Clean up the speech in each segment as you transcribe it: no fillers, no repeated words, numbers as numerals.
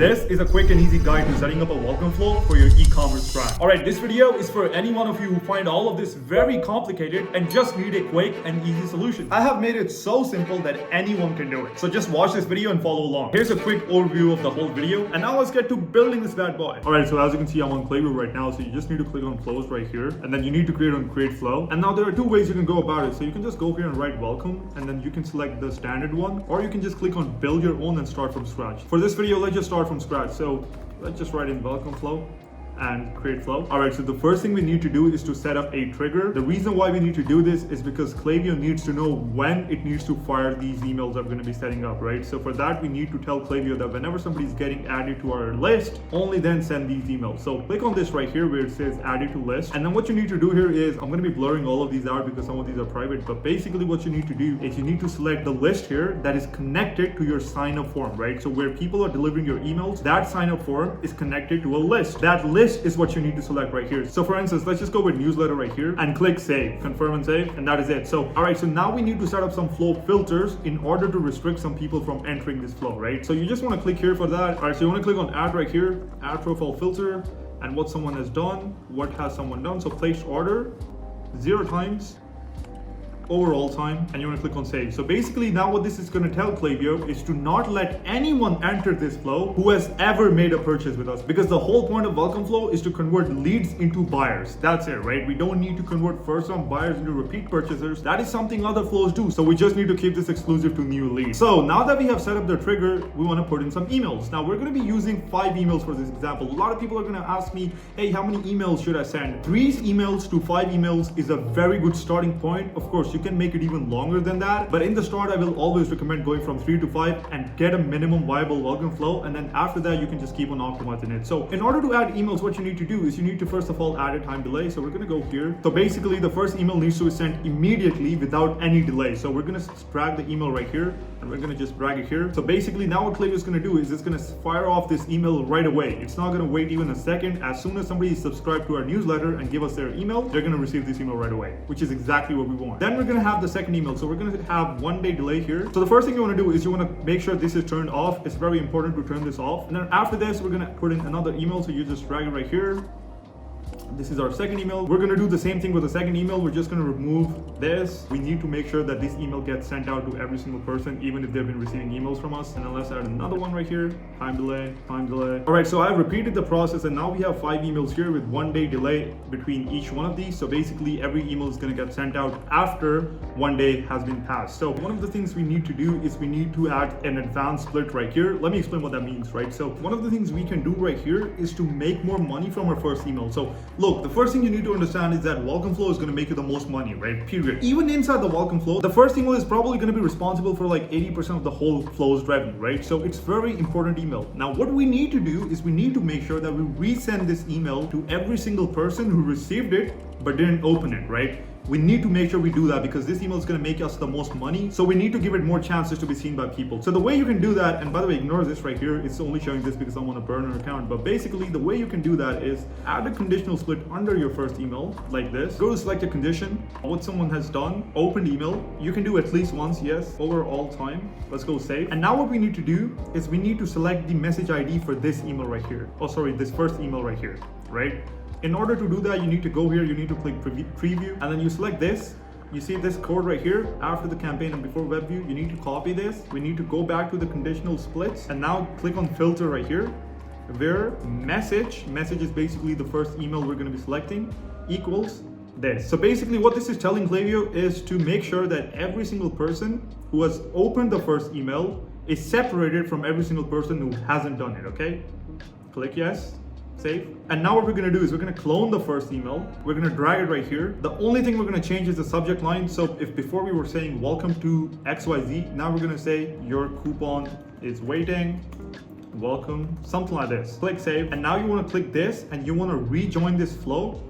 This is a quick and easy guide to setting up a welcome flow for your e-commerce brand. Alright, this video is for any one of you who find all of this very complicated and just need a quick and easy solution. I have made it so simple that anyone can do it. So just watch this video and follow along. Here's a quick overview of the whole video, and now let's get to building this bad boy. Alright, so as you can see, I'm on Klaviyo right now, so you just need to click on flows right here, and then you need to create flow. And now there are two ways you can go about it. So you can just go here and write welcome, and then you can select the standard one, or you can just click on build your own and start from scratch. For this video, let's just start from scratch. So let's just write in welcome flow and create flow. Alright, so the first thing we need to do is to set up a trigger. The reason why we need to do this is because Klaviyo needs to know when it needs to fire these emails that we're going to be setting up, right? So for that, we need to tell Klaviyo that whenever somebody's getting added to our list, only then send these emails. So click on this right here where it says added to list. And then what you need to do here is, I'm going to be blurring all of these out because some of these are private, but basically what you need to do is you need to select the list here that is connected to your sign up form, right? So where people are delivering your emails, that sign up form is connected to a list. That list is what you need to select right here. So for instance, let's just go with newsletter right here and click save, confirm and save, and that is it. So all right, so now we need to set up some flow filters in order to restrict some people from entering this flow, right? So you just want to click here for that. All right, so you want to click on add right here, add profile filter, and what someone has done, what has someone done. So placed order 0 times, overall time, and you want to click on save. So basically now what this is going to tell Klaviyo is to not let anyone enter this flow who has ever made a purchase with us, because the whole point of welcome flow is to convert leads into buyers. That's it, right? We don't need to convert first time buyers into repeat purchasers. That is something other flows do. So we just need to keep this exclusive to new leads. So now that we have set up the trigger, we want to put in some emails. Now we're going to be using 5 emails for this example. A lot of people are going to ask me, hey, how many emails should I send? 3 emails to 5 emails is a very good starting point. Of course, you can make it even longer than that, but in the start I will always recommend going from 3 to 5 and get a minimum viable welcome flow, and then after that you can just keep on optimizing it. So in order to add emails, what you need to do is you need to first of all add a time delay. So we're going to go here. So basically the first email needs to be sent immediately without any delay. So we're going to drag the email right here, and we're going to just drag it here. So basically now what Klaviyo is going to do is it's going to fire off this email right away. It's not going to wait even a second. As soon as somebody is subscribed to our newsletter and give us their email, they're going to receive this email right away, which is exactly what we want. Then we're going to have the second email. So we're going to have 1 day delay here. So the first thing you want to do is you want to make sure this is turned off. It's very important to turn this off. And then after this, we're going to put in another email. So you just drag it right here. This is our second email. We're going to do the same thing with the second email. We're just going to remove this. We need to make sure that this email gets sent out to every single person, even if they've been receiving emails from us. And then let's add another one right here. Time delay, time delay. All right, so I've repeated the process, and now we have 5 emails here with 1 day delay between each one of these. So basically every email is going to get sent out after 1 day has been passed. So one of the things we need to do is we need to add an advanced split right here. Let me explain what that means, right? So one of the things we can do right here is to make more money from our first email. So look, the first thing you need to understand is that welcome flow is going to make you the most money, right? Period. Even inside the welcome flow, the first email is probably going to be responsible for like 80% of the whole flow's revenue, right? So it's very important email. Now what we need to do is we need to make sure that we resend this email to every single person who received it but didn't open it, right? We need to make sure we do that because this email is going to make us the most money. So we need to give it more chances to be seen by people. So the way you can do that, and by the way, ignore this right here. It's only showing this because I'm on a burner account. But basically the way you can do that is add a conditional split under your first email like this. Go to select a condition, what someone has done, opened email. You can do at least once, yes, overall time. Let's go save. And now what we need to do is we need to select the message ID for this email right here. Oh, sorry, this first email right here, right? In order to do that, you need to go here, you need to click preview, and then you select this. You see this code right here, after the campaign and before web view, you need to copy this. We need to go back to the conditional splits, and now click on filter right here, where message is basically the first email we're going to be selecting, equals this. So basically what this is telling Klaviyo is to make sure that every single person who has opened the first email is separated from every single person who hasn't done it, okay? Click yes. Save. And now what we're going to do is we're going to clone the first email. We're going to drag it right here. The only thing we're going to change is the subject line. So if before we were saying welcome to XYZ, now we're going to say your coupon is waiting. Welcome, something like this. Click save. And now you want to click this and you want to rejoin this flow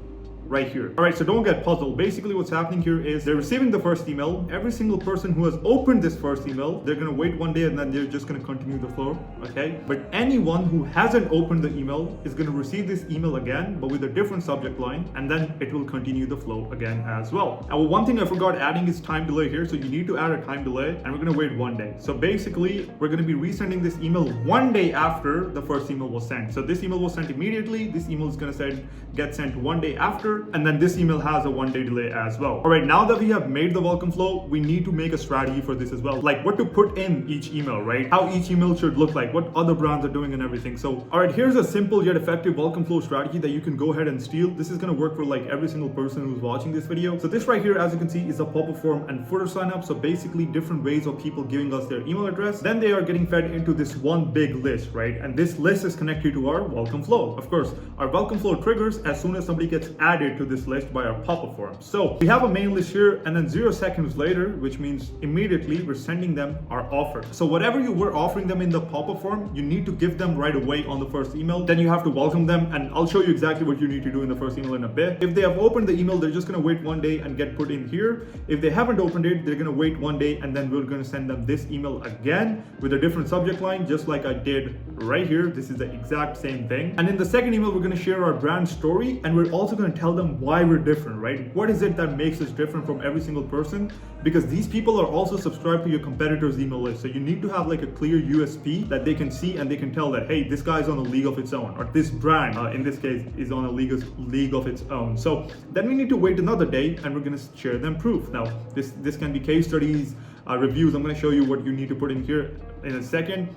right here. All right, so don't get puzzled. Basically what's happening here is they're receiving the first email. Every single person who has opened this first email, they're gonna wait one day and then they're just gonna continue the flow, okay? But anyone who hasn't opened the email is gonna receive this email again, but with a different subject line, and then it will continue the flow again as well. Now, one thing I forgot adding is time delay here. So you need to add a time delay, and we're gonna wait one day. So basically, we're gonna be resending this email one day after the first email was sent. So this email was sent immediately. This email is gonna get sent one day after, and then this email has a 1 day delay as well. All right, now that we have made the welcome flow, we need to make a strategy for this as well. Like what to put in each email, right? How each email should look like, what other brands are doing and everything. So, all right, here's a simple yet effective welcome flow strategy that you can go ahead and steal. This is gonna work for like every single person who's watching this video. So this right here, as you can see, is a pop-up form and footer sign up. So basically different ways of people giving us their email address. Then they are getting fed into this one big list, right? And this list is connected to our welcome flow. Of course, our welcome flow triggers as soon as somebody gets added to this list by our pop-up form. So we have a main list here, and then 0 seconds later, which means immediately we're sending them our offer. So whatever you were offering them in the pop-up form, you need to give them right away on the first email. Then you have to welcome them, and I'll show you exactly what you need to do in the first email in a bit. If they have opened the email, they're just gonna wait one day and get put in here. If they haven't opened it, they're gonna wait one day, and then we're gonna send them this email again with a different subject line, just like I did right here. This is the exact same thing. And in the second email, we're gonna share our brand story, and we're also gonna tell them why we're different, right? What is it that makes us different from every single person? Because these people are also subscribed to your competitors' email list. So you need to have like a clear USP that they can see, and they can tell that, hey, this guy's on a league of its own, or this brand, in this case, is on a league of its own. So then we need to wait another day, and we're gonna share them proof. Now, this can be case studies, reviews. I'm gonna show you what you need to put in here in a second.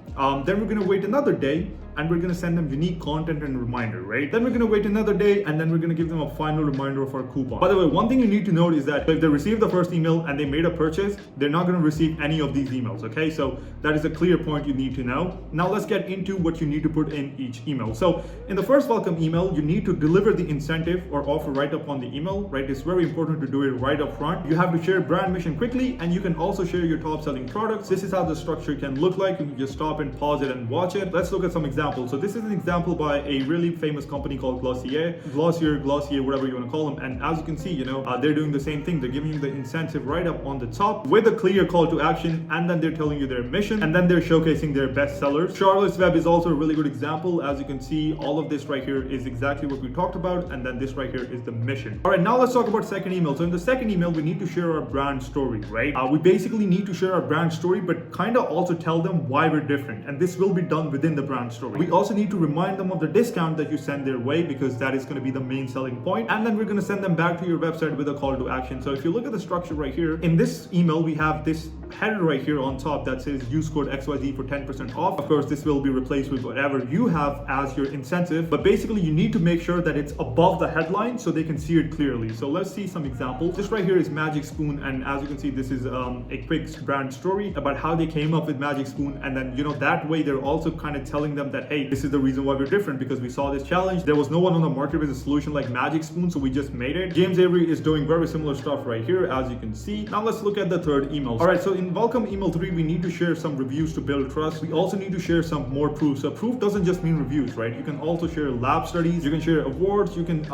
Then we're gonna wait another day, and we're gonna send them unique content and reminder, right? Then we're gonna wait another day, and then we're gonna give them a final reminder of our coupon. By the way, one thing you need to note is that if they receive the first email and they made a purchase, they're not gonna receive any of these emails, okay? So that is a clear point you need to know. Now let's get into what you need to put in each email. So in the first welcome email, you need to deliver the incentive or offer right up on the email, right? It's very important to do it right up front. You have to share brand mission quickly, and you can also share your top selling products. This is how the structure can look like. You can just stop and pause it and watch it. Let's look at some examples. So this is an example by a really famous company called Glossier, whatever you want to call them. And as you can see, they're doing the same thing. They're giving you the incentive right up on the top with a clear call to action, and then they're telling you their mission, and then they're showcasing their best sellers. Charlotte's Web is also a really good example. As you can see, all of this right here is exactly what we talked about, and then this right here is the mission. All right, now let's talk about second email. So in the second email, we need to share our brand story, right? We basically need to share our brand story, but kind of also tell them why we're different, and this will be done within the brand story. We also need to remind them of the discount that you send their way, because that is going to be the main selling point. And then we're going to send them back to your website with a call to action. So if you look at the structure right here, in this email, we have this header right here on top that says use code XYZ for 10% off. Of course, this will be replaced with whatever you have as your incentive, but basically you need to make sure that it's above the headline so they can see it clearly. So let's see some examples. This right here is Magic Spoon, and as you can see, this is a quick brand story about how they came up with Magic Spoon. And then that way they're also kind of telling them that, hey, this is the reason why we're different, because we saw this challenge. There was no one on the market with a solution like Magic Spoon, so we just made it. James Avery is doing very similar stuff right here, as you can see. Now let's look at the third email. All right, so in welcome email 3, we need to share some reviews to build trust. We also need to share some more proof. So proof doesn't just mean reviews, right? You can also share lab studies, you can share awards, you can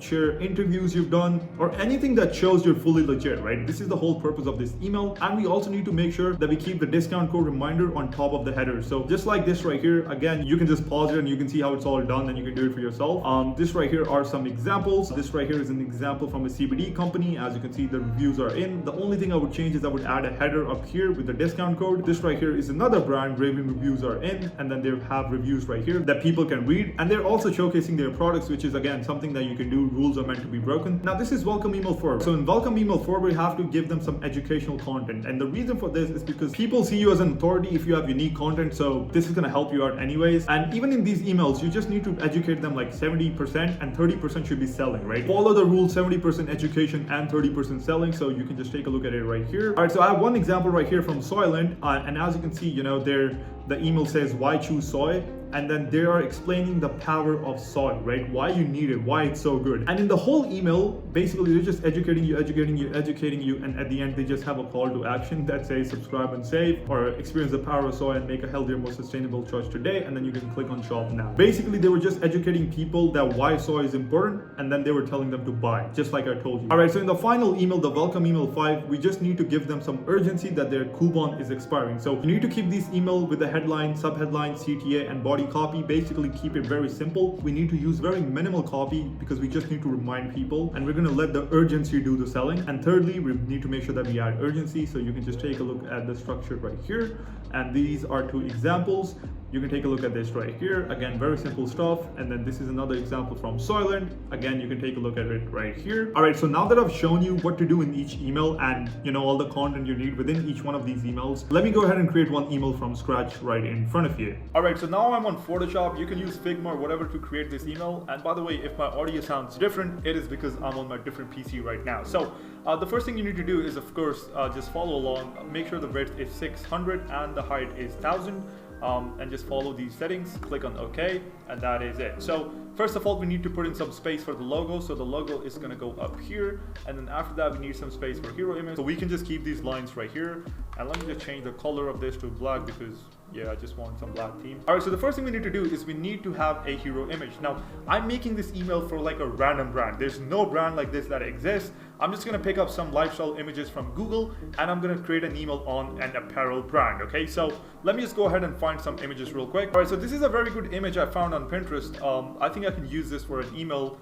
share interviews you've done, or anything that shows you're fully legit, right? This is the whole purpose of this email. And we also need to make sure that we keep the discount code reminder on top of the header. So just like this right here, again, you can just pause it and you can see how it's all done, and you can do it for yourself. This right here are some examples. This right here is an example from a CBD company. As you can see, the reviews are in. The only thing I would change is I would add a header up here with the discount code. This right here is another brand. Raving reviews are in, and then they have reviews right here that people can read, and they're also showcasing their products, which is again something that you can do. Rules are meant to be broken. Now this is welcome email 4. So in welcome email 4, we have to give them some educational content, and the reason for this is because people see you as an authority if you have unique content. So this is going to help you out anyways. And even in these emails, you just need to educate them like 70%, and 30% should be selling, right? Follow the rule: 70% education and 30% selling. So you can just take a look at it right here. All right, so I have one example right here from Soylent, and as you can see, the email says why choose soy. and then they are explaining the power of soy, right? Why you need it, why it's so good. And in the whole email, basically they're just educating you, and at the end they just have a call to action that says subscribe and save, or experience the power of soy and make a healthier, more sustainable choice today, and then you can click on shop now. Basically they were just educating people that why soy is important, and then they were telling them to buy, just like I told you. All right, so in the final email, the welcome email 5, we just need to give them some urgency that their coupon is expiring. So you need to keep these email with the headline, subheadline, CTA, and body copy. Basically keep it very simple. We need to use very minimal copy because we just need to remind people, and we're going to let the urgency do the selling. And thirdly, we need to make sure that we add urgency. So you can just take a look at the structure right here, and these are 2 examples. You can take a look at this right here. Again, very simple stuff. And then this is another example from Soylent. Again, you can take a look at it right here. All right, so now that I've shown you what to do in each email and all the content you need within each one of these emails, let me go ahead and create one email from scratch right in front of you. All right, so now I'm on Photoshop. You can use Figma or whatever to create this email. And by the way, if my audio sounds different, it is because I'm on my different PC right now. So the first thing you need to do is, of course, just follow along. Make sure the width is 600 and the height is 1000. And just follow these settings, click on OK, and that is it. So first of all, we need to put in some space for the logo. So the logo is going to go up here, and then after that we need some space for hero image. So we can just keep these lines right here, and let me just change the color of this to black because yeah, I just want some black theme. All right, so the first thing we need to do is we need to have a hero image. Now I'm making this email for like a random brand. There's no brand like this that exists. I'm just gonna pick up some lifestyle images from Google, and I'm gonna create an email on an apparel brand. Okay, so let me just go ahead and find some images real quick. All right, so this is a very good image I found on Pinterest. I think I can use this for an email,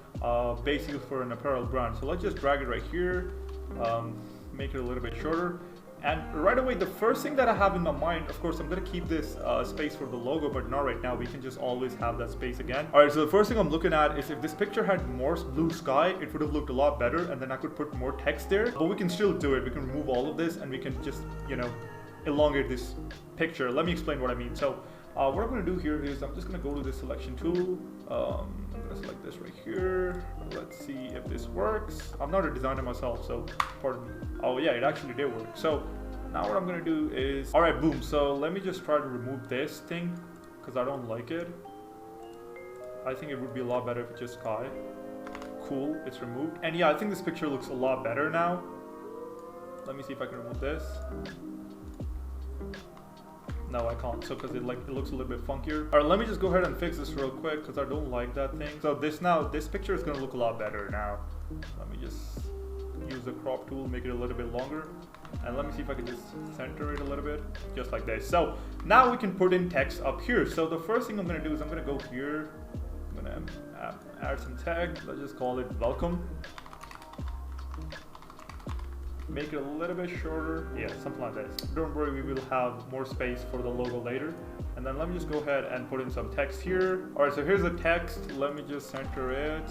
basically for an apparel brand. So let's just drag it right here, make it a little bit shorter. And right away, the first thing that I have in my mind, of course, I'm going to keep this space for the logo, but not right now. We can just always have that space again. All right, so the first thing I'm looking at is if this picture had more blue sky, it would have looked a lot better, and then I could put more text there. But we can still do it. We can remove all of this, and we can just, elongate this picture. Let me explain what I mean. So what I'm going to do here is I'm just going to go to this selection tool. I'm going to select this right here. Let's see if this works. I'm not a designer myself, so pardon me. Oh yeah, it actually did work. So now what I'm going to do is, all right, boom. So let me just try to remove this thing because I don't like it. I think it would be a lot better if it's just sky. Cool, it's removed. And yeah, I think this picture looks a lot better now. Let me see if I can remove this. No, I can't. So because it looks a little bit funkier. All right, let me just go ahead and fix this real quick because I don't like that thing. So this picture is gonna look a lot better now. Let me just use the crop tool, make it a little bit longer, and let me see if I can just center it a little bit, just like this. So now we can put in text up here. So the first thing I'm gonna do is I'm gonna go here. I'm gonna add some text. Let's just call it welcome. Make it a little bit shorter, yeah, something like this. Don't worry, we will have more space for the logo later. And then let me just go ahead and put in some text here. All right, so here's the text. Let me just center it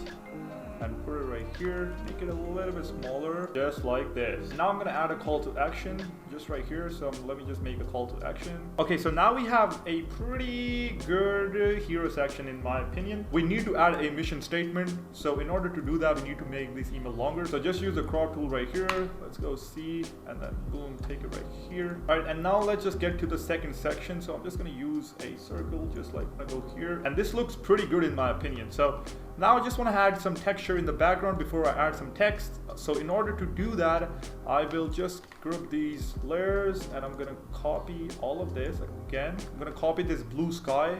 and put it right here. Make it a little bit smaller, just like this. Now I'm gonna add a call to action just right here. So let me just make a call to action. Okay, so now we have a pretty good hero section in my opinion. We need to add a mission statement. So in order to do that, we need to make this email longer. So just use the crop tool right here. Let's go C, and then boom, take it right here. All right, and now let's just get to the second section. So I'm just gonna use a circle, just like I go here. And this looks pretty good in my opinion. So now I just want to add some texture in the background before I add some text. So in order to do that, I will just group these layers, and I'm going to copy all of this again. I'm going to copy this blue sky.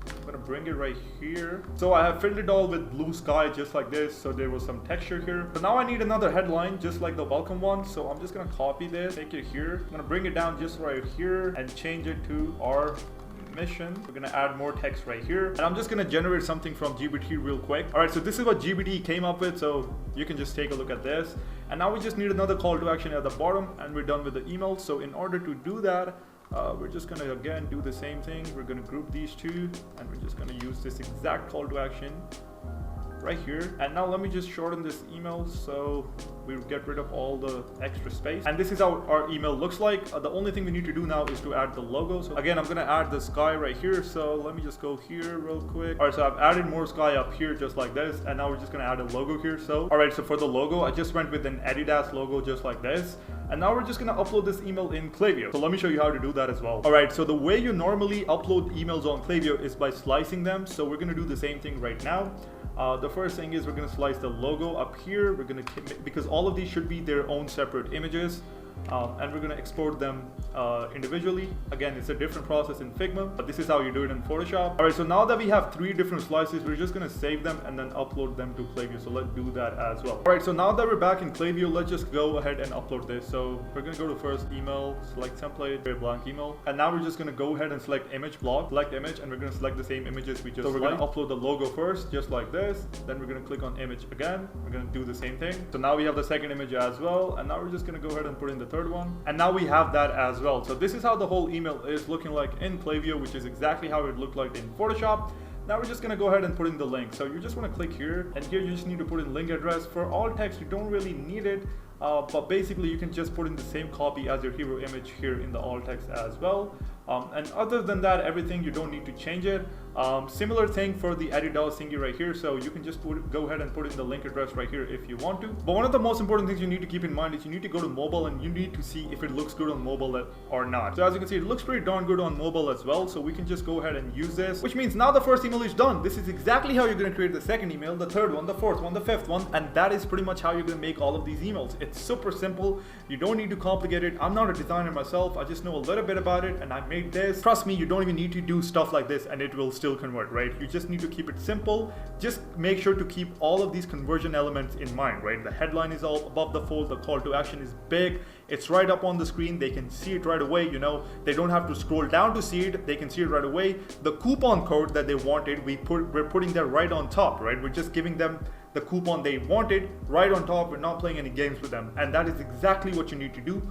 I'm going to bring it right here. So I have filled it all with blue sky just like this. So there was some texture here. So now I need another headline just like the welcome one. So I'm just going to copy this, take it here. I'm going to bring it down just right here and change it to our mission. We're gonna add more text right here, and I'm just gonna generate something from GPT real quick. All right, so this is what GPT came up with, so you can just take a look at this. And now we just need another call to action at the bottom, and we're done with the email. So in order to do that, we're just gonna again do the same thing. We're gonna group these two, and we're just gonna use this exact call to action right here. And now let me just shorten this email so we get rid of all the extra space. And this is how our email looks like. The only thing we need to do now is to add the logo. So again, I'm gonna add the sky right here. So let me just go here real quick. All right, so I've added more sky up here just like this, and now we're just gonna add a logo here. So all right, so for the logo, I just went with an Adidas logo just like this. And now we're just gonna upload this email in Klaviyo. So let me show you how to do that as well. All right, so the way you normally upload emails on Klaviyo is by slicing them. So we're gonna do the same thing right now. The first thing is we're gonna slice the logo up here. We're gonna, because all of these should be their own separate images. And we're going to export them individually. Again, it's a different process in Figma, but this is how you do it in Photoshop. All right, so now that we have 3 different slices, we're just going to save them and then upload them to Klaviyo. So let's do that as well. All right, so now that we're back in Klaviyo, let's just go ahead and upload this. So we're going to go to first email, select template, create blank email. And now we're just going to go ahead and select image block, select image, and we're going to select the same images we just So we're going to upload the logo first, just like this. Then we're going to click on image again. We're going to do the same thing. So now we have the second image as well. And now we're just going to go ahead and put in the third one, and now we have that as well. So this is how the whole email is looking like in Klaviyo, which is exactly how it looked like in Photoshop. Now we're just gonna go ahead and put in the link. So you just wanna click here, and here you just need to put in link address. For all text, you don't really need it, but basically you can just put in the same copy as your hero image here in the alt text as well. And other than that, everything, you don't need to change it. Similar thing for the edit thingy right here. So you can just go ahead and put in the link address right here if you want to. But one of the most important things you need to keep in mind is you need to go to mobile, and you need to see if it looks good on mobile or not. So as you can see, it looks pretty darn good on mobile as well. So we can just go ahead and use this, which means now the first email is done. This is exactly how you're going to create the second email, the third one, the fourth one, the fifth one. And that is pretty much how you're going to make all of these emails. It's super simple. You don't need to complicate it. I'm not a designer myself. I just know a little bit about it, and I made this. Trust me, you don't even need to do stuff like this and it will still convert, right? You just need to keep it simple. Just make sure to keep all of these conversion elements in mind, right? The headline is all above the fold. The call to action is big. It's right up on the screen. They can see it right away. You know, they don't have to scroll down to see it. They can see it right away. The coupon code that they wanted, we're putting that right on top, right? We're just giving them the coupon they wanted right on top. We're not playing any games with them. And that is exactly what you need to do.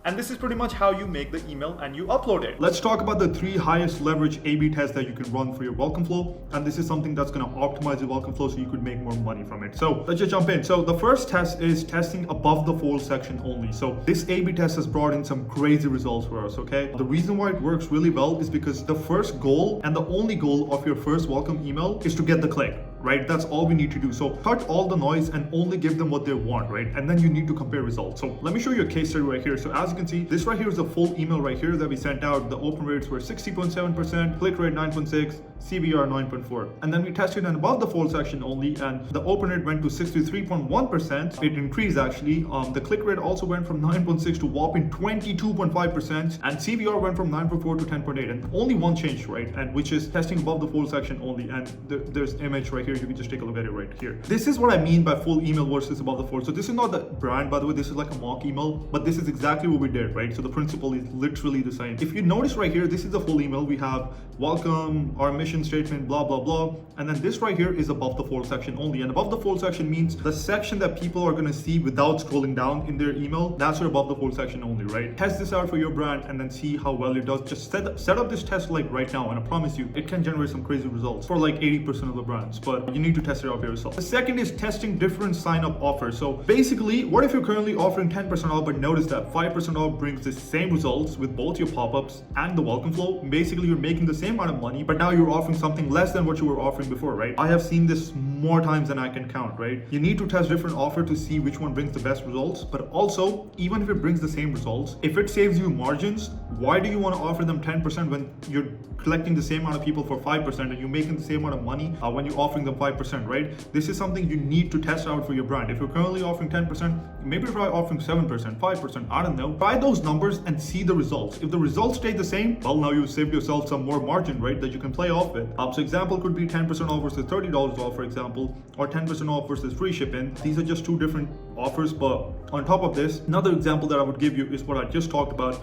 And this is pretty much how you make the email and you upload it. Let's talk about the 3 highest leverage A/B tests that you can run for your welcome flow. And this is something that's going to optimize your welcome flow so you could make more money from it. So let's just jump in. So the first test is testing above the fold section only. So this A/B test has brought in some crazy results for us, okay? The reason why it works really well is because the first goal and the only goal of your first welcome email is to get the click, right? That's all we need to do. So cut all the noise and only give them what they want, right? And then you need to compare results. So let me show you a case study right here. So as you can see, this right here is a full email right here that we sent out. The open rates were 60.7%, click rate 9.6, CVR 9.4. And then we tested an above the fold section only, and the open rate went to 63.1%. It increased actually. The click rate also went from 9.6 to whopping 22.5%, and CVR went from 9.4 to 10.8. And only one changed, right? And which is testing above the fold section only. And there's image right here. You can just take a look at it right here. This is what I mean by full email versus above the fold. So this is not the brand, by the way. This is like a mock email, but this is exactly what we did, right? So the principle is literally the same. If you notice right here, this is the full email. We have welcome, our mission statement, blah, blah, blah. And then this right here is above the fold section only. And above the fold section means the section that people are going to see without scrolling down in their email. That's your above the fold section only, right? Test this out for your brand and then see how well it does. Just set up this test like right now, and I promise you, it can generate some crazy results for like 80% of the brands, but you need to test it out for yourself. The second is testing different sign-up offers. So basically, what if you're currently offering 10% off, but notice that 5% off brings the same results with both your pop-ups and the welcome flow? Basically, you're making the same amount of money, but now you're offering something less than what you were offering before, right? I have seen this more times than I can count, right? You need to test different offer to see which one brings the best results, but also, even if it brings the same results, if it saves you margins, why do you want to offer them 10% when you're collecting the same amount of people for 5% and you're making the same amount of money when you're offering them 5%, right? This is something you need to test out for your brand. If you're currently offering 10%, maybe try offering 7%, 5%, I don't know. Try those numbers and see the results. If the results stay the same, well, now you've saved yourself some more margin, right, that you can play off with. So example could be 10% off versus $30 off, for example, or 10% off versus free shipping. These are just 2 different offers, but on top of this, another example that I would give you is what I just talked about.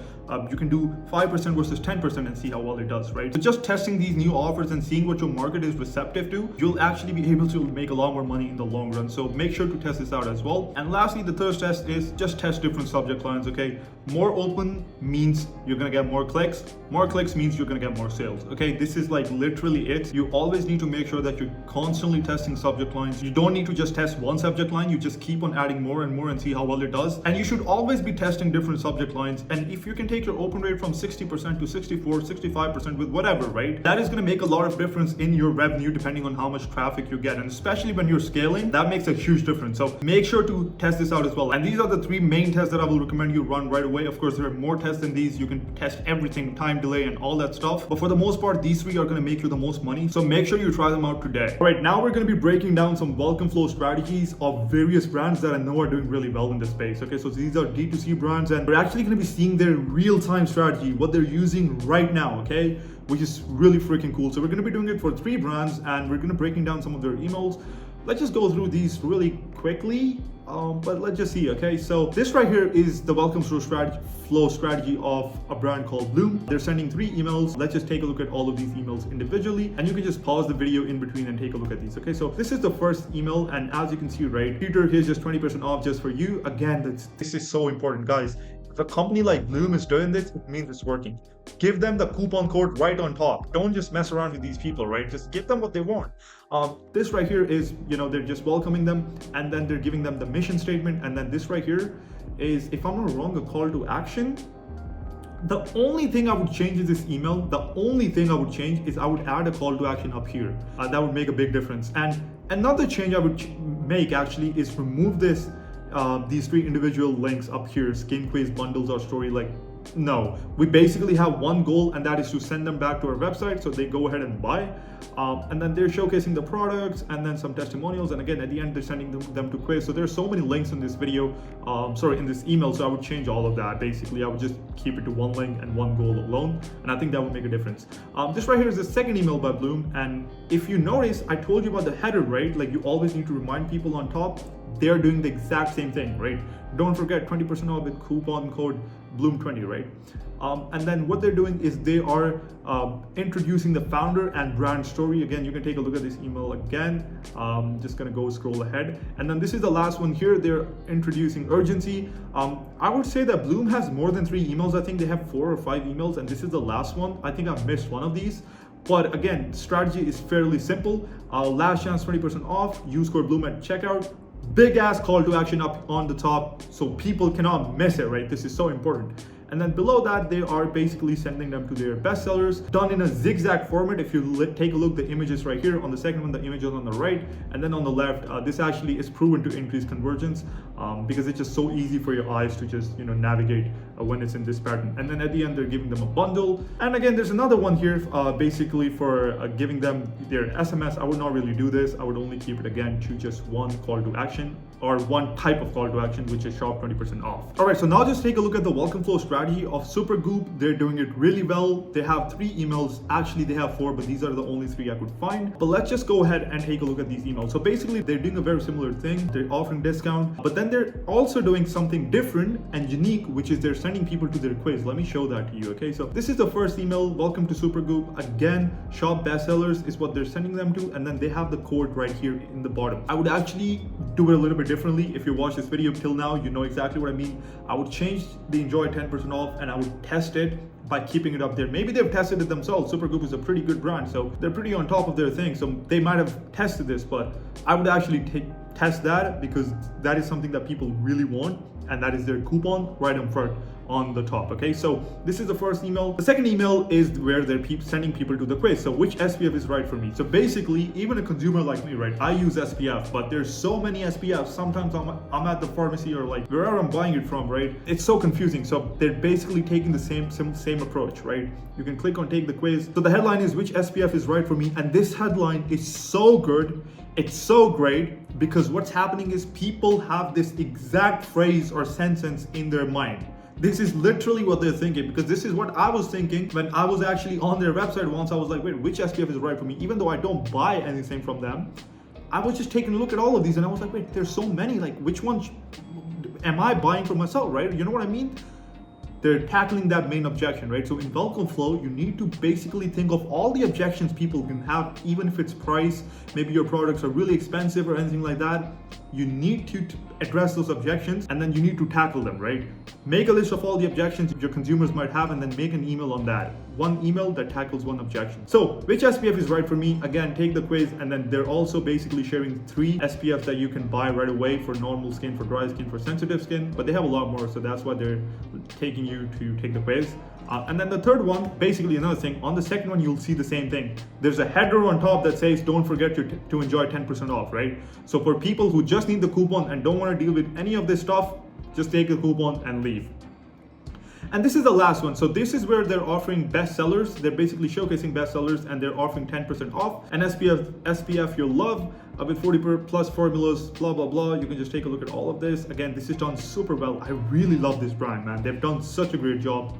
You can do 5% versus 10% and see how well it does, right? So just testing these new offers and seeing what your market is receptive to, you'll actually be able to make a lot more money in the long run. So make sure to test this out as well. And lastly, the third test is just test different subject lines, okay? More open means you're gonna get more clicks. More clicks means you're gonna get more sales. Okay, this is like literally it. You always need to make sure that you're constantly testing subject lines. You don't need to just test one subject line. You just keep on adding more and more and see how well it does. And you should always be testing different subject lines. And if you can take your open rate from 60% to 64, 65% with whatever, right? That is gonna make a lot of difference in your revenue depending on how much traffic you get. And especially when you're scaling, that makes a huge difference. So make sure to test this out as well. And these are the 3 main tests that I will recommend you run right away. Of course, there are more tests than these. You can test everything, time delay and all that stuff. But for the most part, these 3 are gonna make you the most money. So make sure you try them out today. All right, now we're gonna be breaking down some welcome flow strategies of various brands that I know are doing really well in this space. Okay, so these are D2C brands and we're actually gonna be seeing their real-time strategy, what they're using right now, okay? Which is really freaking cool. So we're gonna be doing it for 3 brands and we're gonna breaking down some of their emails. Let's just go through these really quickly, but let's just see, okay? So this right here is the welcome flow strategy of a brand called Bloom. They're sending 3 emails. Let's just take a look at all of these emails individually, and you can just pause the video in between and take a look at these, okay? So this is the first email, and as you can see, right, Peter, here's just 20% off just for you. Again, this is so important, guys. If a company like Bloom is doing this, it means it's working. Give them the coupon code right on top. Don't just mess around with these people, right? Just give them what they want. This right here is, they're just welcoming them and then they're giving them the mission statement. And then this right here is, if I'm not wrong, a call to action. The only thing I would change is this email. The only thing I would change is I would add a call to action up here. That would make a big difference. And another change I would make actually is remove this these 3 individual links up here, skin quiz, bundles, or story. Like, no, we basically have one goal, and that is to send them back to our website so they go ahead and buy. And then they're showcasing the products and then some testimonials. And again, at the end, they're sending them to quiz. So there's so many links in this video, in this email. So I would change all of that. Basically, I would just keep it to one link and one goal alone. And I think that would make a difference. This right here is the second email by Bloom. And if you notice, I told you about the header, right? Like, you always need to remind people on top. They're doing the exact same thing, right? Don't forget 20% off with coupon code Bloom20, right? And then what they're doing is they are introducing the founder and brand story. Again, you can take a look at this email again. Just gonna go scroll ahead. And then this is the last one here. They're introducing urgency. I would say that Bloom has more than 3 emails. I think they have 4 or 5 emails, and this is the last one. I think I've missed one of these. But again, strategy is fairly simple. Last chance 20% off, use code Bloom at checkout. Big ass call to action up on the top so people cannot miss it, right? This is so important. And then below that, they are basically sending them to their bestsellers, done in a zigzag format. If you take a look, the images right here. On the second one, the images on the right, and then on the left, this actually is proven to increase conversions because it's just so easy for your eyes to just navigate when it's in this pattern. And then at the end, they're giving them a bundle. And again, there's another one here, basically for giving them their SMS. I would not really do this. I would only keep it again to just one call to action, or one type of call to action, which is shop 20% off. All right, so now just take a look at the welcome flow strategy of Supergoop. They're doing it really well. They have 3 emails. Actually, they have 4, but these are the only 3 I could find. But let's just go ahead and take a look at these emails. So basically, they're doing a very similar thing. They're offering discount, but then they're also doing something different and unique, which is they're sending people to their quiz. Let me show that to you, okay? So this is the first email. Welcome to Supergoop. Again, shop bestsellers is what they're sending them to, and then they have the code right here in the bottom. I would actually do it a little bit differently. If you watch this video till now, you know exactly what I mean. I would change the enjoy 10% off and I would test it by keeping it up there. Maybe they've tested it themselves. Supergoop is a pretty good brand, so they're pretty on top of their thing. So they might have tested this, but I would actually test that because that is something that people really want, and that is their coupon right in front on the top. Okay, so this is the first email. The second email is where they're sending people to the quiz. So which SPF is right for me? So basically, even a consumer like me, right? I use SPF, but there's so many SPFs. Sometimes I'm at the pharmacy or like wherever I'm buying it from, right? It's so confusing. So they're basically taking the same approach, right? You can click on take the quiz. So the headline is which SPF is right for me, and this headline is so good. It's so great because what's happening is people have this exact phrase or sentence in their mind. This is literally what they're thinking, because this is what I was thinking when I was actually on their website once. I was like, wait, which SPF is right for me? Even though I don't buy anything from them, I was just taking a look at all of these and I was like, wait, there's so many, like which one am I buying for myself, right? You know what I mean? They're tackling that main objection, right? So in welcome flow, you need to basically think of all the objections people can have, even if it's price, maybe your products are really expensive or anything like that. You need to address those objections and then you need to tackle them, right? Make a list of all the objections your consumers might have and then make an email on that. one email that tackles one objection. So which SPF is right for me? Again, take the quiz, and then they're also basically sharing 3 SPFs that you can buy right away for normal skin, for dry skin, for sensitive skin, but they have a lot more, so that's why they're taking you to take the quiz. And then the third one, basically another thing, on the second one, you'll see the same thing. There's a header on top that says, don't forget to enjoy 10% off, right? So for people who just need the coupon and don't want to deal with any of this stuff, just take the coupon and leave. And this is the last one. So this is where they're offering best sellers. They're basically showcasing best sellers, and they're offering 10% off. And SPF you'll love with 40 plus formulas, blah, blah, blah. You can just take a look at all of this. Again, this is done super well. I really love this brand, man. They've done such a great job.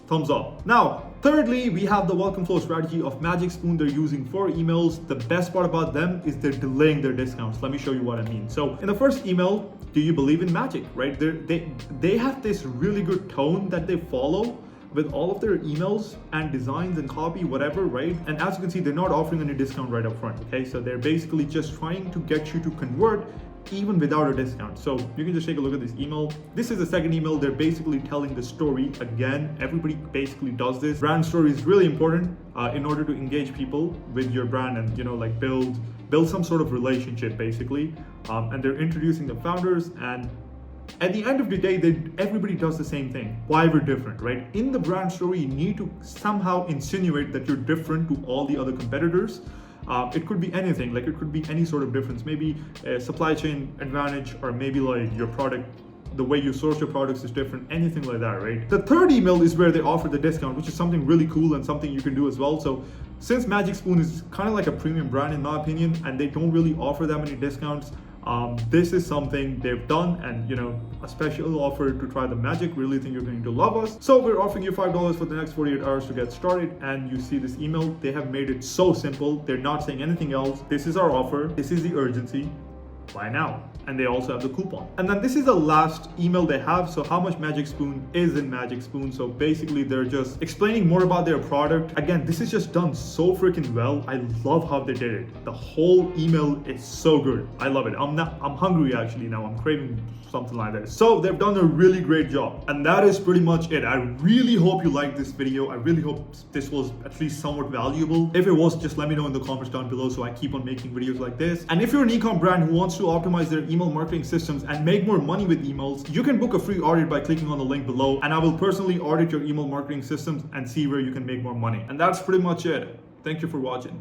Thumbs up. Now, thirdly, we have the welcome flow strategy of Magic Spoon they're using for emails. The best part about them is they're delaying their discounts. Let me show you what I mean. So in the first email, do you believe in magic, right? They have this really good tone that they follow with all of their emails and designs and copy, whatever, right? And as you can see, they're not offering any discount right up front, okay? So they're basically just trying to get you to convert even without a discount. So you can just take a look at this email. This is the second email. They're basically telling the story. Again, everybody basically does this. Brand story is really important in order to engage people with your brand and, you know, like build some sort of relationship basically. And they're introducing the founders, and at the end of the day, everybody does the same thing. Why we're different, right? In the brand story, you need to somehow insinuate that you're different to all the other competitors. It could be anything, like it could be any sort of difference, maybe a supply chain advantage, or maybe like your product, the way you source your products is different, anything like that, right? The third email is where they offer the discount, which is something really cool and something you can do as well. So since Magic Spoon is kind of like a premium brand in my opinion, and they don't really offer that many discounts, this is something they've done, and you know, a special offer to try the magic. Really think you're going to love us. So we're offering you $5 for the next 48 hours to get started, and you see this email. They have made it so simple. They're not saying anything else. This is our offer. This is the urgency. Buy now. And they also have the coupon. And then this is the last email they have. So how much Magic Spoon is in Magic Spoon. So basically they're just explaining more about their product. Again, this is just done so freaking well. I love how they did it. The whole email is so good. I love it. I'm hungry actually now. I'm craving something like this. So they've done a really great job. And that is pretty much it. I really hope you liked this video. I really hope this was at least somewhat valuable. If it was, just let me know in the comments down below so I keep on making videos like this. And if you're an e-com brand who wants to optimize their email marketing systems and make more money with emails, you can book a free audit by clicking on the link below, and I will personally audit your email marketing systems and see where you can make more money. And that's pretty much it. Thank you for watching.